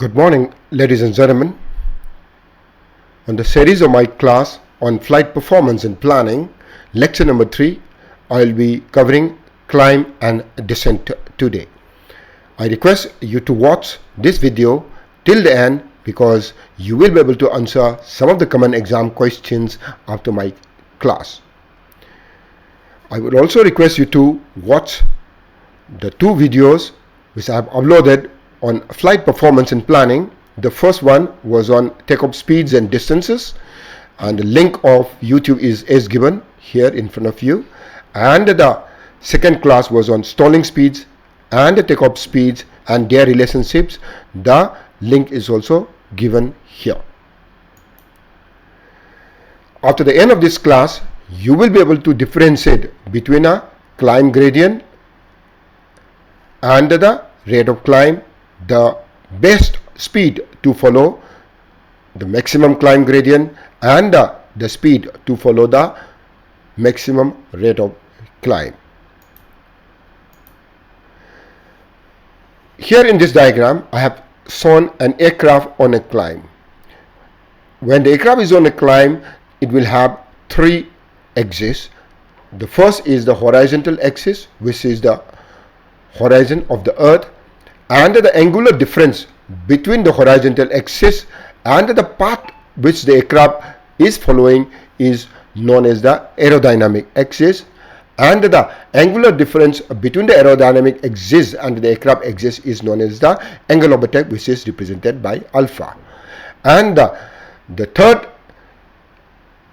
Good morning, ladies and gentlemen. On the series of my class on flight performance and planning, lecture number 3, I will be covering climb and descent today. I request you to watch this video till the end because you will be able to answer some of the common exam questions after my class. I would also request you to watch the 2 videos which I have uploaded on flight performance and planning. The first one was on takeoff speeds and distances, and the link of YouTube is given here in front of you. And the second class was on stalling speeds and the takeoff speeds and their relationships. The link is also given here. After the end of this class, you will be able to differentiate between a climb gradient and the rate of climb, the best speed to follow, the maximum climb gradient, and the speed to follow the maximum rate of climb. Here in this diagram, I have shown an aircraft on a climb. When the aircraft is on a climb, it will have 3 axes. The first is the horizontal axis, which is the horizon of the earth, and the angular difference between the horizontal axis and the path which the aircraft is following is known as the aerodynamic axis, and the angular difference between the aerodynamic axis and the aircraft axis is known as the angle of attack, which is represented by alpha. And the third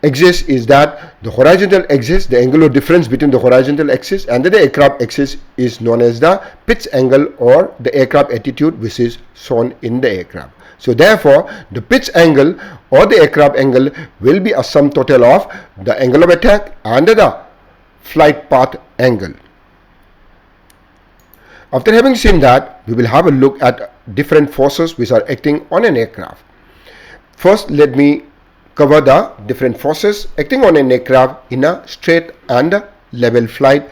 axis is that the horizontal axis, the angular difference between the horizontal axis and the aircraft axis is known as the pitch angle or the aircraft attitude, which is shown in the aircraft. So therefore, the pitch angle or the aircraft angle will be a sum total of the angle of attack and the flight path angle. After having seen that, we will have a look at different forces which are acting on an aircraft. First, let me cover the different forces acting on an aircraft in a straight and level flight.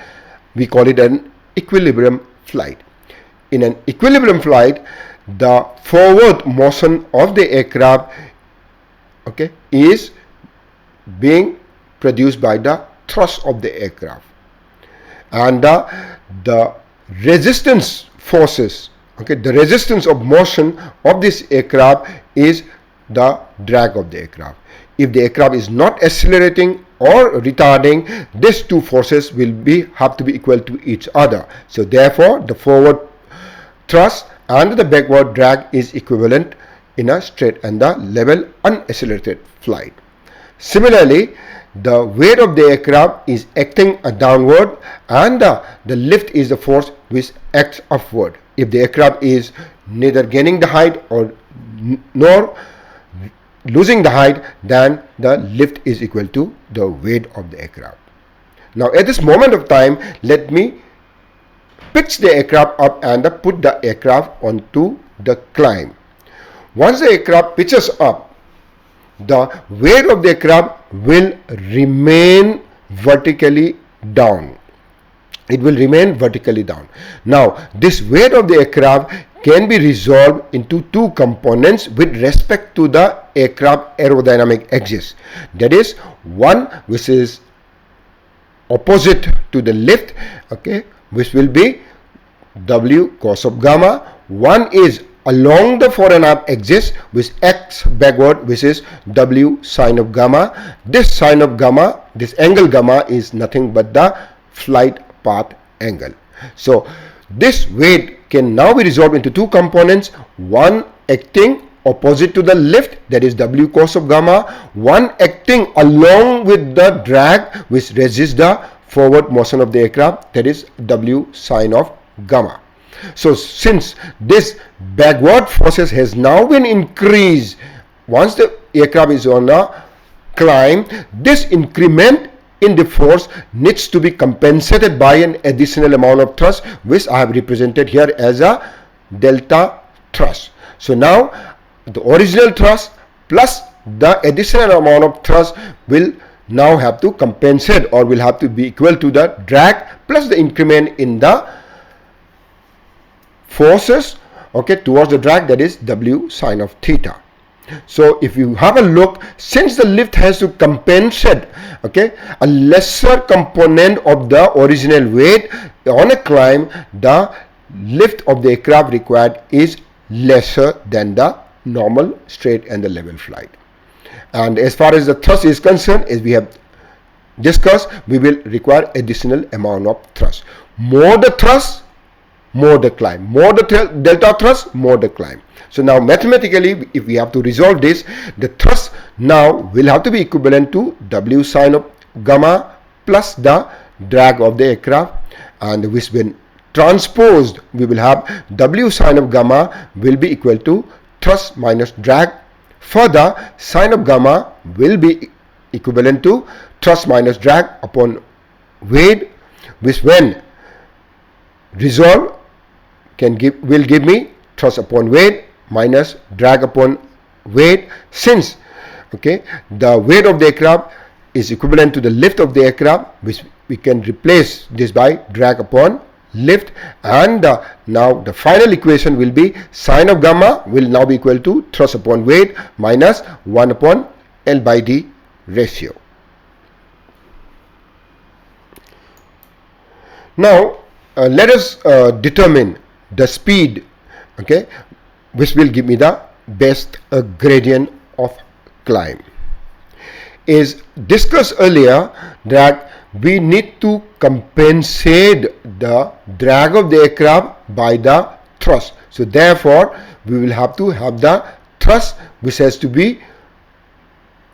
We call it an equilibrium flight. In an equilibrium flight, the forward motion of the aircraft is being produced by the thrust of the aircraft, and the resistance forces, the resistance of motion of this aircraft is the drag of the aircraft. If the aircraft is not accelerating or retarding, these 2 forces will have to be equal to each other. So therefore, the forward thrust and the backward drag is equivalent in a straight and the level unaccelerated flight. Similarly, the weight of the aircraft is acting downward, and the lift is the force which acts upward. If the aircraft is neither gaining the height or nor losing the height, then the lift is equal to the weight of the aircraft. Now at this moment of time, let me pitch the aircraft up and put the aircraft onto the climb. Once the aircraft pitches up, the weight of the aircraft will remain vertically down. It will remain vertically down. Now this weight of the aircraft can be resolved into 2 components with respect to the aircraft aerodynamic axis. That is, one which is opposite to the lift, which will be W cos of gamma. One is along the fore and aft axis which acts backward, which is W sine of gamma. This sine of gamma, this angle gamma, is nothing but the flight path angle. So this weight can now be resolved into 2 components, one acting opposite to the lift, that is W cos of gamma, one acting along with the drag which resists the forward motion of the aircraft, that is W sine of gamma. So since this backward forces has now been increased, once the aircraft is on a climb, this increment in the force needs to be compensated by an additional amount of thrust, which I have represented here as a delta thrust. So now the original thrust plus the additional amount of thrust will now have to compensate, or will have to be equal to the drag plus the increment in the forces okay, towards the drag, that is W sine of theta. So if you have a look, since the lift has to compensate, okay, a lesser component of the original weight on a climb, the lift of the aircraft required is lesser than the normal straight and the level flight. And as far as the thrust is concerned, as we have discussed, we will require additional amount of thrust. More the thrust, more the climb. More the delta thrust, more the climb. So now mathematically, if we have to resolve this, the thrust now will have to be equivalent to W sine of gamma plus the drag of the aircraft, and which when transposed, we will have W sine of gamma will be equal to thrust minus drag. Further, sine of gamma will be equivalent to thrust minus drag upon weight, which when resolved will give me thrust upon weight minus drag upon weight, since okay, the weight of the aircraft is equivalent to the lift of the aircraft, which we can replace this by drag upon lift, and now the final equation will be sine of gamma will now be equal to thrust upon weight minus 1 upon L by D ratio. Now let us determine the speed, okay, which will give me the best gradient of climb. As discussed earlier, that we need to compensate the drag of the aircraft by the thrust. So therefore, we will have to have the thrust which has to be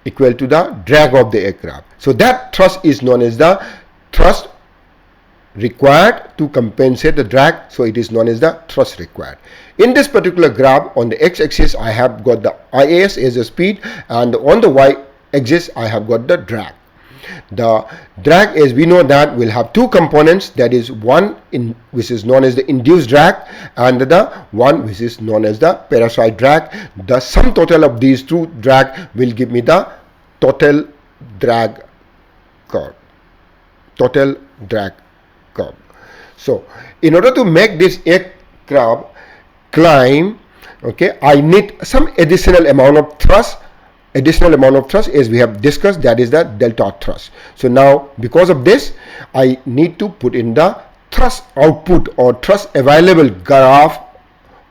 equal to the drag of the aircraft. So that thrust is known as the thrust required to compensate the drag, so it is known as the thrust required. In this particular graph, on the x-axis I have got the IAS as a speed, and on the y-axis I have got the drag. The drag, as we know, that will have two components, that is one which is known as the induced drag, and the one which is known as the parasite drag. The sum total of these two drag will give me the total drag curve. Total drag curve. So in order to make this aircraft climb, okay, I need some additional amount of thrust, as we have discussed, that is the delta thrust. So now because of this, I need to put in the thrust output or thrust available graph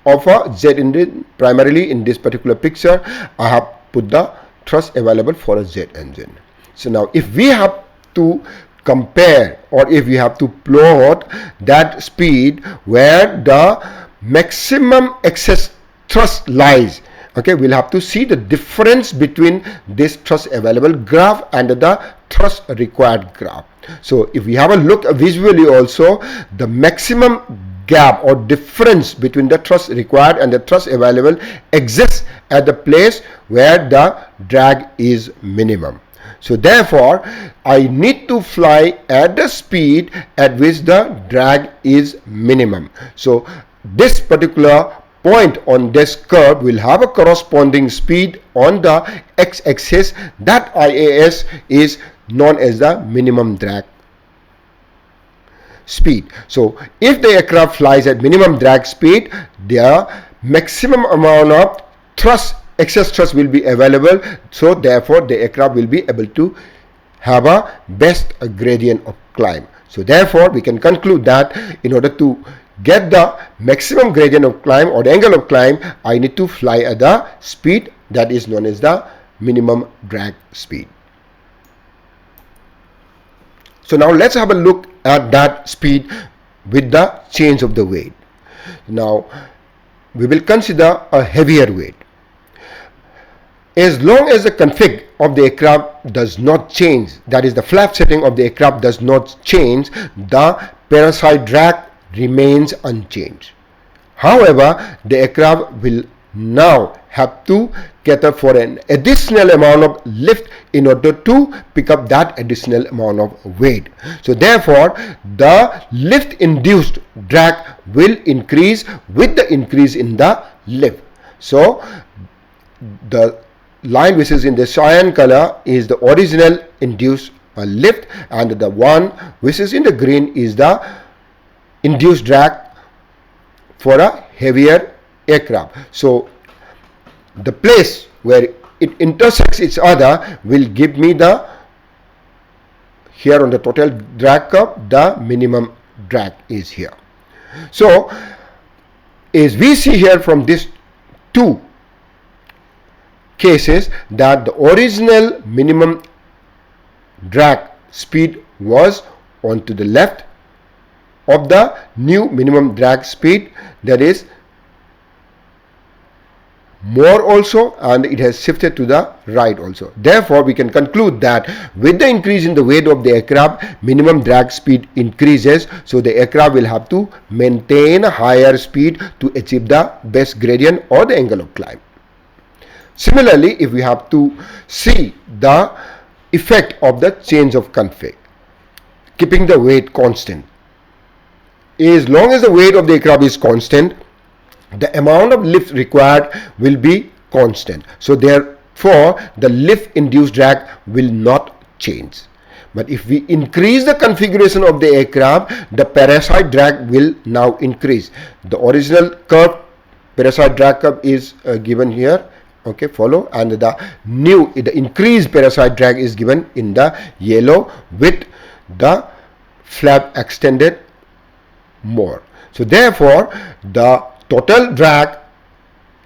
of a jet engine. Primarily in this particular picture, I have put the thrust available for a jet engine. So now if we have to compare, or if we have to plot that speed where the maximum excess thrust lies, okay, we'll have to see the difference between this thrust available graph and the thrust required graph. So if we have a look visually also, the maximum gap or difference between the thrust required and the thrust available exists at the place where the drag is minimum. So therefore, I need to fly at the speed at which the drag is minimum. So this particular point on this curve will have a corresponding speed on the x-axis. That IAS is known as the minimum drag speed. So if the aircraft flies at minimum drag speed, the maximum amount of thrust, excess thrust will be available, so therefore the aircraft will be able to have a best gradient of climb. So therefore we can conclude that in order to get the maximum gradient of climb or the angle of climb, I need to fly at the speed that is known as the minimum drag speed. So now let's have a look at that speed with the change of the weight. Now we will consider a heavier weight. As long as the config of the aircraft does not change, that is the flap setting of the aircraft does not change, the parasite drag remains unchanged. However, the aircraft will now have to cater for an additional amount of lift in order to pick up that additional amount of weight. So therefore, the lift induced drag will increase with the increase in the lift. So the line which is in the cyan color is the original induced lift, and the one which is in the green is the induced drag for a heavier aircraft. So the place where it intersects each other will give me the, here on the total drag curve, the minimum drag is here. So as we see here from these two cases, that the original minimum drag speed was onto the left of the new minimum drag speed, that is more also, and it has shifted to the right also. Therefore, we can conclude that with the increase in the weight of the aircraft, minimum drag speed increases, so the aircraft will have to maintain a higher speed to achieve the best gradient or the angle of climb. Similarly, if we have to see the effect of the change of config, keeping the weight constant, as long as the weight of the aircraft is constant, the amount of lift required will be constant. So therefore, the lift induced drag will not change. But if we increase the configuration of the aircraft, the parasite drag will now increase. The original curve, parasite drag curve, is given here. Okay, follow, and the increased parasite drag is given in the yellow with the flap extended more. So therefore, the total drag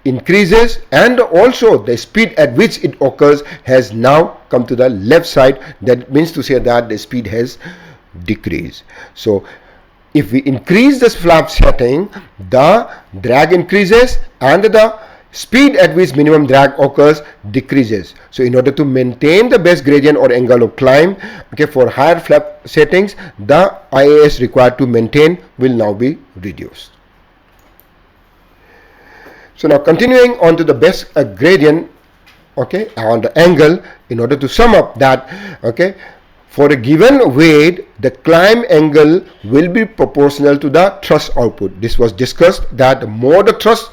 increases, and also the speed at which it occurs has now come to the left side. That means to say that the speed has decreased. So if we increase this flap setting, the drag increases and the speed at which minimum drag occurs decreases. So in order to maintain the best gradient or angle of climb, okay, for higher flap settings, the IAS required to maintain will now be reduced. So now continuing on to the best gradient, okay, on the angle, in order to sum up that, okay, for a given weight, the climb angle will be proportional to the thrust output. This was discussed, that the more the thrust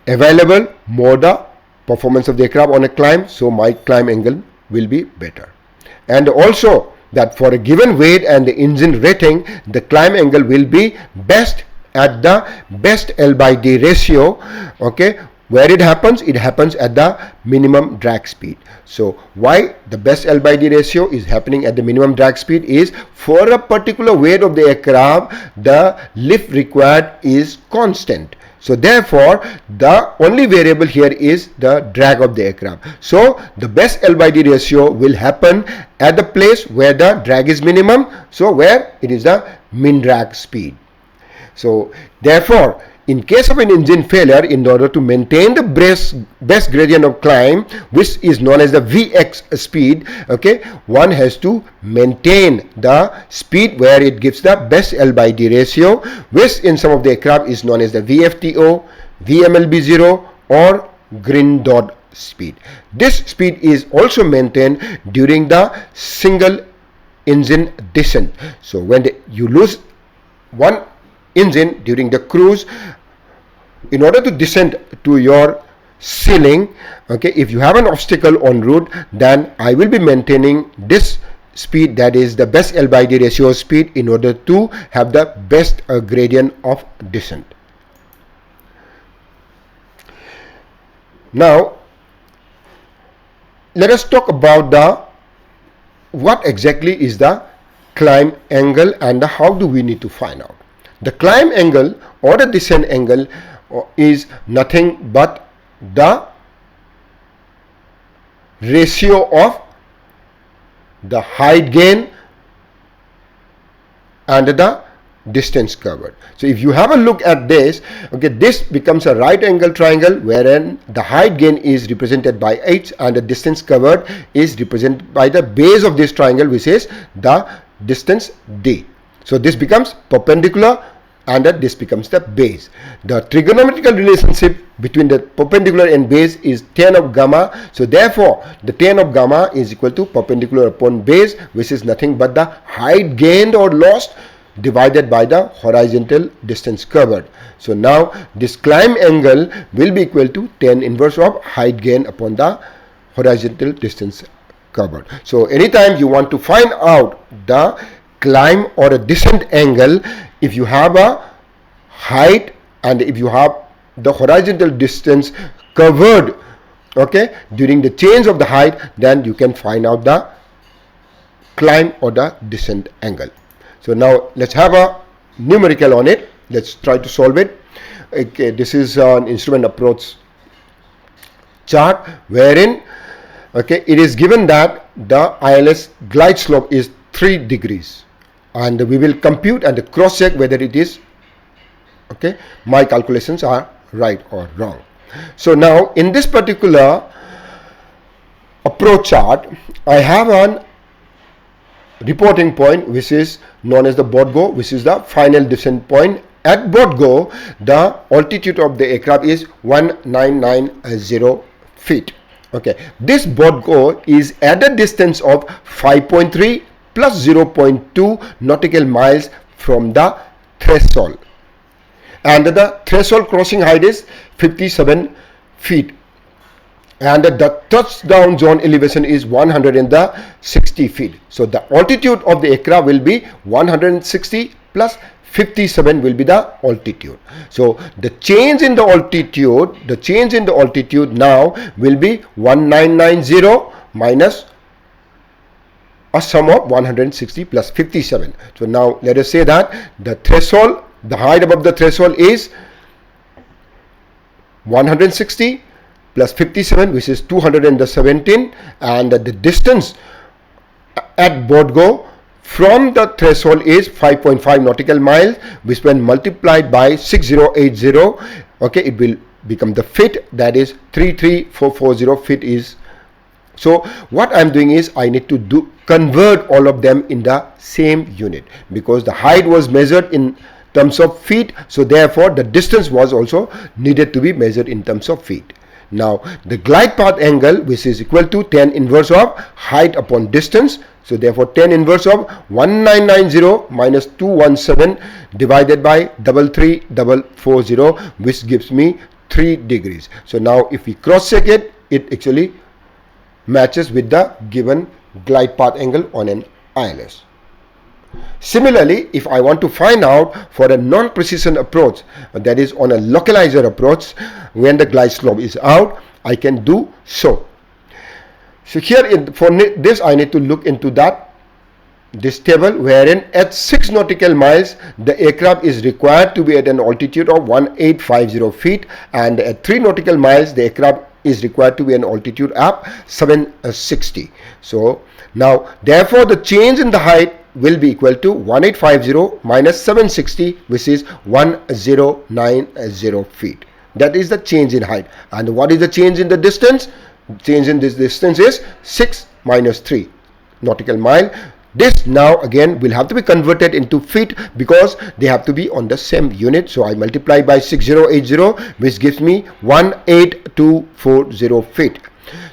available, more the performance of the aircraft on a climb, so my climb angle will be better. And also that for a given weight and the engine rating, the climb angle will be best at the best L by D ratio. Okay, where it happens at the minimum drag speed. So why the best L by D ratio is happening at the minimum drag speed is, for a particular weight of the aircraft, the lift required is constant. So therefore, the only variable here is the drag of the aircraft. So the best L by D ratio will happen at the place where the drag is minimum, so where it is the min drag speed. So therefore, in case of an engine failure, in order to maintain the best gradient of climb, which is known as the Vx speed, okay, one has to maintain the speed where it gives the best L by D ratio, which in some of the aircraft is known as the VFTO, VMLB0 or green dot speed. This speed is also maintained during the single engine descent. So when you lose one engine during the cruise, in order to descend to your ceiling, okay, if you have an obstacle en route, then I will be maintaining this speed, that is the best L by D ratio speed, in order to have the best gradient of descent. Now let us talk about what exactly is the climb angle and how do we need to find out. The climb angle or the descent angle is nothing but the ratio of the height gain and the distance covered. So if you have a look at this, okay, this becomes a right angle triangle wherein the height gain is represented by h and the distance covered is represented by the base of this triangle, which is the distance d. So this becomes perpendicular and this becomes the base. The trigonometrical relationship between the perpendicular and base is tan of gamma. So therefore, the tan of gamma is equal to perpendicular upon base, which is nothing but the height gained or lost divided by the horizontal distance covered. So now this climb angle will be equal to tan inverse of height gain upon the horizontal distance covered. So anytime you want to find out the climb or a descent angle, if you have a height and if you have the horizontal distance covered, okay, during the change of the height, then you can find out the climb or the descent angle. So now let's have a numerical on it. Let's try to solve it. Okay, this is an instrument approach chart wherein, okay, it is given that the ILS glide slope is 3 degrees, and we will compute and cross check whether it is, okay, my calculations are right or wrong. So now in this particular approach chart, I have an reporting point which is known as the board go, which is the final descent point. At board go, the altitude of the aircraft is 1990 feet. Okay, this board go is at a distance of 5.3 plus 0.2 nautical miles from the threshold, and the threshold crossing height is 57 feet, and the touchdown zone elevation is 160 feet. So the altitude of the aircraft will be 160 plus 57 will be the altitude. So the change in the altitude now will be 1990 minus a sum of 160 plus 57. So now let us say that the threshold, the height above the threshold is 160 plus 57, which is 217, and the distance at board go from the threshold is 5.5 nautical miles, which when multiplied by 6080, okay, it will become the feet, that is 33440 feet is. So what I'm doing is I need to convert all of them in the same unit, because the height was measured in terms of feet, so therefore the distance was also needed to be measured in terms of feet. Now the glide path angle, which is equal to tan inverse of height upon distance, so therefore tan inverse of 1990 minus 217 divided by 33440, which gives me 3 degrees. So now if we cross check it, it actually matches with the given glide path angle on an ILS. Similarly, if I want to find out for a non-precision approach, that is on a localizer approach, when the glide slope is out, I can do so. So here for this I need to look into this table, wherein at 6 nautical miles the aircraft is required to be at an altitude of 1850 feet, and at 3 nautical miles the aircraft is required to be an altitude of 760. So now therefore the change in the height will be equal to 1850 minus 760, which is 1090 feet. That is the change in height. And what is the change in the distance? Change in this distance is 6 minus 3 nautical mile. This now again will have to be converted into feet, because they have to be on the same unit. So I multiply by 6080, which gives me 18240 feet.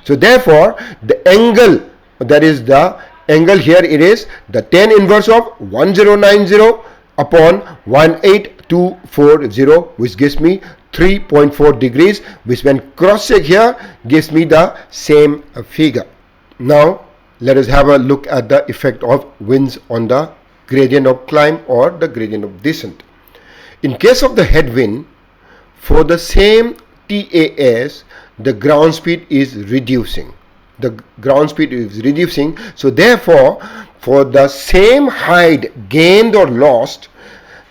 So therefore the angle, that is the angle here, it is the tan inverse of 1090 upon 18240, which gives me 3.4 degrees, which when cross check here gives me the same figure. Now let us have a look at the effect of winds on the gradient of climb or the gradient of descent. In case of the headwind, for the same TAS, the ground speed is reducing. So therefore for the same height gained or lost,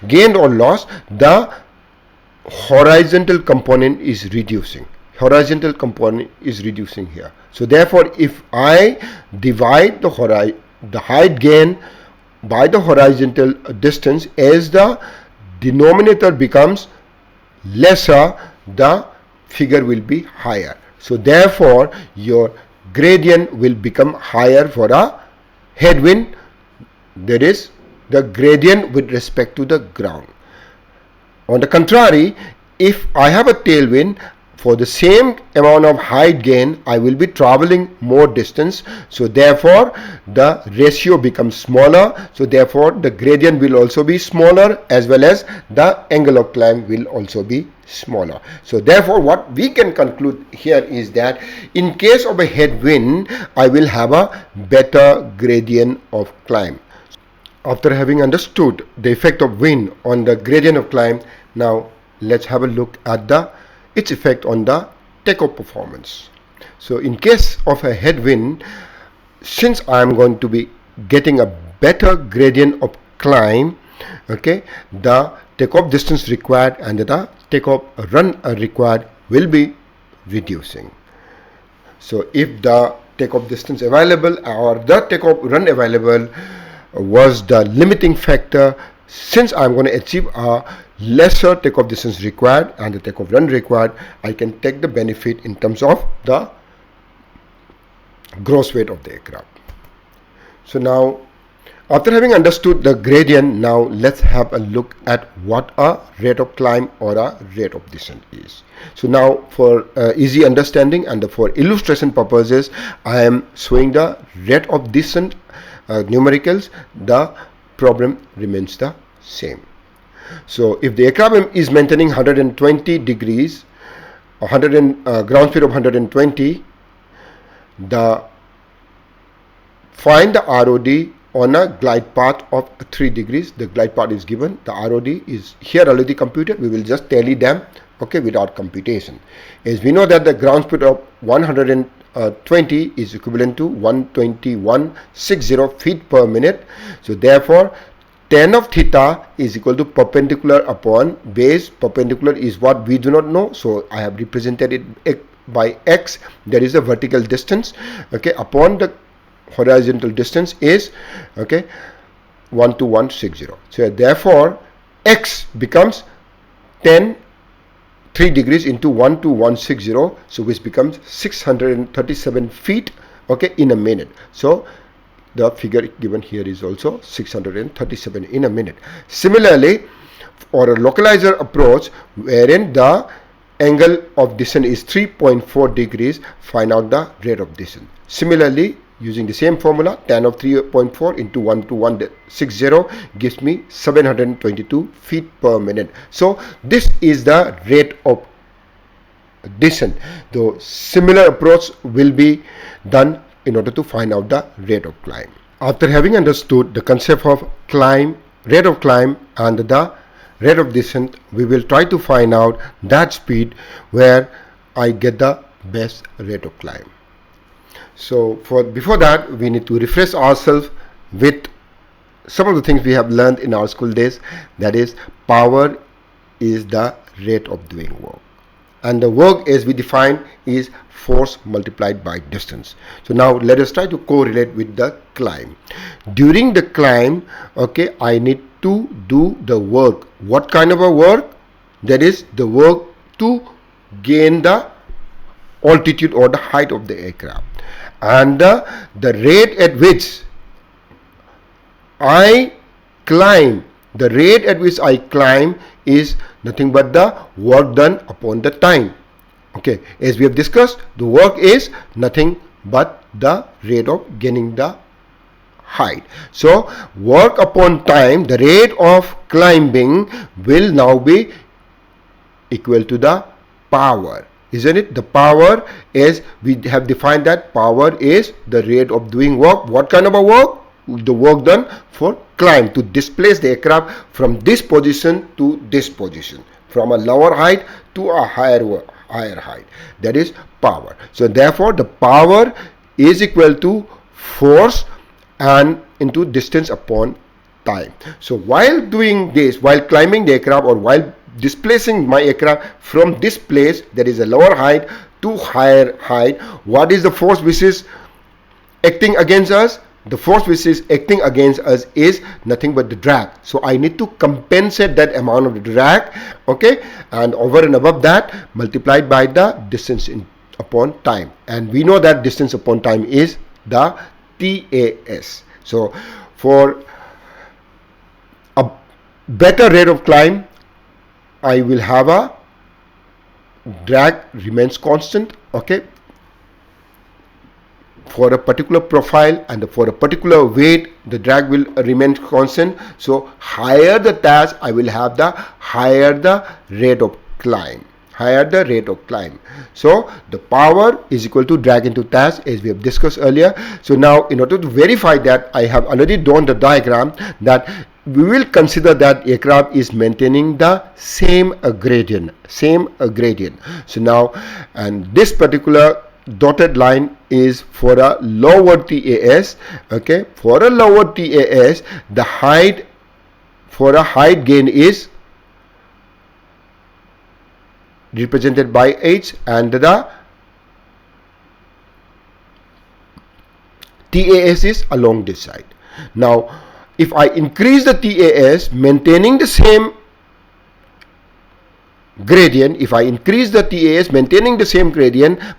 the horizontal component is reducing. Here. So therefore if I divide the height gain by the horizontal distance, as the denominator becomes lesser, the figure will be higher. So therefore your gradient will become higher for a headwind, that is the gradient with respect to the ground. On the contrary, if I have a tailwind, for the same amount of height gain I will be traveling more distance, so therefore the ratio becomes smaller, so therefore the gradient will also be smaller, as well as the angle of climb will also be smaller. So therefore what we can conclude here is that in case of a headwind I will have a better gradient of climb. After having understood the effect of wind on the gradient of climb, now let's have a look at its effect on the takeoff performance. So in case of a headwind, since I am going to be getting a better gradient of climb, okay, the takeoff distance required and the takeoff run required will be reducing. So if the takeoff distance available or the takeoff run available was the limiting factor, since I'm going to achieve a lesser takeoff distance required and the takeoff run required, I can take the benefit in terms of the gross weight of the aircraft. So now, after having understood the gradient, now let's have a look at what a rate of climb or a rate of descent is. So now, for easy understanding and for illustration purposes, I am showing the rate of descent numericals. The problem remains the same. So if the aircraft is maintaining 120 degrees, ground speed of 120, find the ROD on a glide path of 3 degrees. The glide path is given. The ROD is here already computed. We will just tally them, okay, without computation. As we know that the ground speed of 120 is equivalent to 121.60 feet per minute. So therefore, tan of theta is equal to perpendicular upon base. Perpendicular is what we do not know, so I have represented it by x, that is the vertical distance, okay, upon the horizontal distance is, okay, 12160. So therefore x becomes 3 degrees into 12160, so which becomes 637 feet, okay, in a minute. So the figure given here is also 637 in a minute. Similarly, for a localizer approach wherein the angle of descent is 3.4 degrees, find out the rate of descent. Similarly, using the same formula, tan of 3.4 into 12160 gives me 722 feet per minute. So this is the rate of descent. The similar approach will be done in order to find out the rate of climb. After having understood the concept of climb, rate of climb and the rate of descent, we will try to find out that speed where I get the best rate of climb. So before that, we need to refresh ourselves with some of the things we have learned in our school days. That is, power is the rate of doing work, and the work as we define is force multiplied by distance. So now let us try to correlate with the climb. During the climb, okay, I need to do the work. What kind of a work? That is the work to gain the altitude or the height of the aircraft, and the rate at which I climb, the rate at which I climb is nothing but the work done upon the time. Okay, as we have discussed, the work is nothing but the rate of gaining the height. So work upon time, the rate of climbing will now be equal to the power, isn't it? The power is, we have defined that power is the rate of doing work. What kind of a work? The work done for climb, to displace the aircraft from this position to this position, from a lower height to a higher height. That is power. So therefore the power is equal to force and into distance upon time. So while doing this, while climbing the aircraft or while displacing my aircraft from this place, that is a lower height, to higher height, what is the force which is acting against us? The force which is acting against us is nothing but the drag. So I need to compensate that amount of the drag, okay, and over and above that, multiplied by the distance upon time. And we know that distance upon time is the TAS. So for a better rate of climb, I will have a drag remains constant, okay, for a particular profile, and for a particular weight the drag will remain constant. So higher the TAS, I will have the higher the rate of climb, higher the rate of climb. So the power is equal to drag into TAS, as we have discussed earlier. So now in order to verify that, I have already drawn the diagram that we will consider that aircraft is maintaining the same gradient. So now, and this particular dotted line is for a lower TAS. Okay, for a lower TAS, the height for a height gain is represented by h, and the TAS is along this side. Now if I increase the TAS maintaining the same gradient,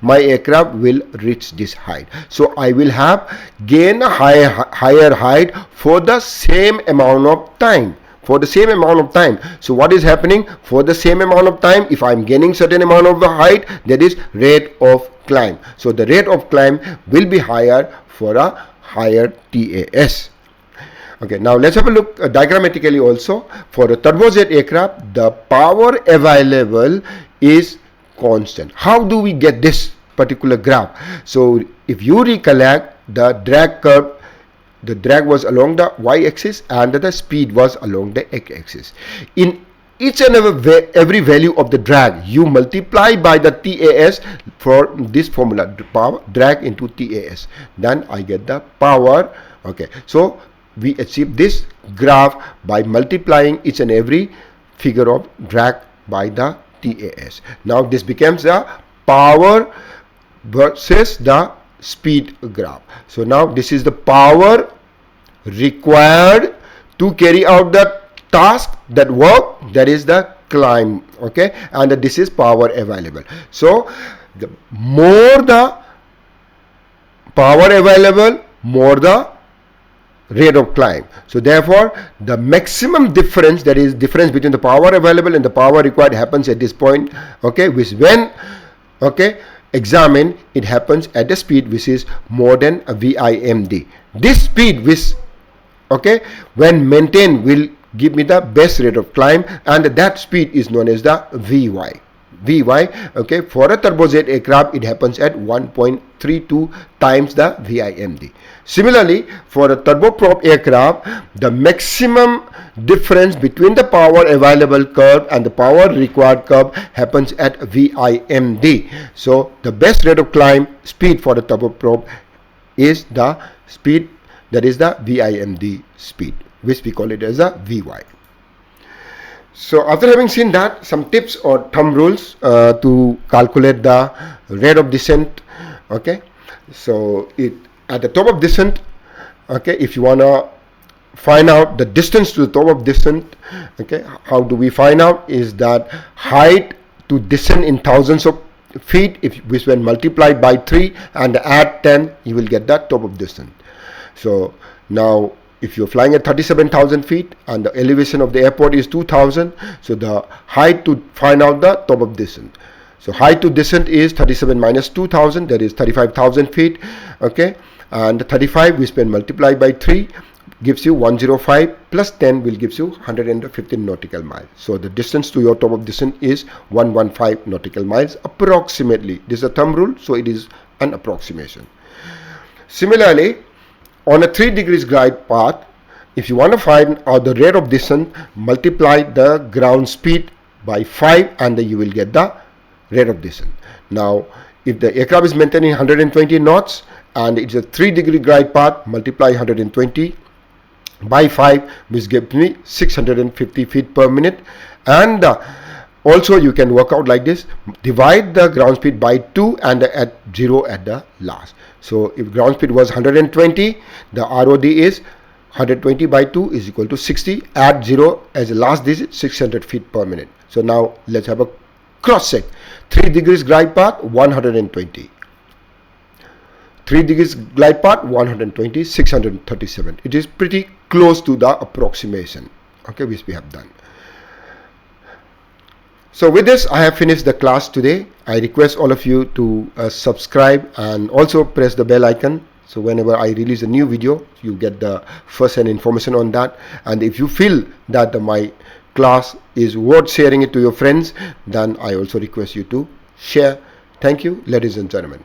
my aircraft will reach this height. So I will have gain a higher height for the same amount of time. So what is happening for the same amount of time? If I am gaining certain amount of the height, that is rate of climb. So the rate of climb will be higher for a higher TAS. Okay, now let's have a look diagrammatically also. For a turbojet aircraft, the power available is constant. How do we get this particular graph? So if you recollect, the drag curve, the drag was along the y-axis and the speed was along the x-axis. In each and every value of the drag, you multiply by the TAS for this formula, power drag into TAS. Then I get the power. Okay, so we achieve this graph by multiplying each and every figure of drag by the TAS. Now this becomes the power versus the speed graph. So now this is the power required to carry out the task, that work, that is the climb. Okay, and this is power available. So the more the power available, more the rate of climb. So therefore the maximum difference, that is difference between the power available and the power required, happens at this point. Okay, which when examine, it happens at the speed which is more than a VIMD. This speed which when maintained will give me the best rate of climb, and that speed is known as the VY. Okay, for a turbojet aircraft, it happens at 1.32 times the VIMD. Similarly, for a turboprop aircraft, the maximum difference between the power available curve and the power required curve happens at VIMD. So the best rate of climb speed for the turboprop is the speed, that is the VIMD speed, which we call it as a VY. So after having seen that, some tips or thumb rules to calculate the rate of descent. Okay, so at the top of descent, okay, if you want to find out the distance to the top of descent, okay, how do we find out? Is that height to descend in thousands of feet, which when multiplied by 3 and add 10, you will get that top of descent. So now if you're flying at 37,000 feet and the elevation of the airport is 2,000, so the height to find out the top of descent. So height to descent is 37 minus 2,000, that is 35,000 feet. Okay, and 35 which when multiplied by 3 gives you 105, plus 10 will gives you 115 nautical miles. So the distance to your top of descent is 115 nautical miles approximately. This is a thumb rule, so it is an approximation. Similarly, on a 3 degrees glide path, if you want to find out the rate of descent, multiply the ground speed by 5 and then you will get the rate of descent. Now if the aircraft is maintaining 120 knots and it's a 3 degree glide path, multiply 120 by 5, which gives me 650 feet per minute. And also you can work out like this: divide the ground speed by 2 and add 0 at the last. So if ground speed was 120, the ROD is 120 by 2 is equal to 60, add 0 as the last digit, 600 feet per minute. So now let's have a cross check. 3 degrees glide path, 120. 3 degrees glide path, 120, 637. It is pretty close to the approximation, okay, which we have done. So with this, I have finished the class today. I request all of you to subscribe and also press the bell icon. So whenever I release a new video, you get the first-hand information on that. And if you feel that my class is worth sharing it to your friends, then I also request you to share. Thank you, ladies and gentlemen.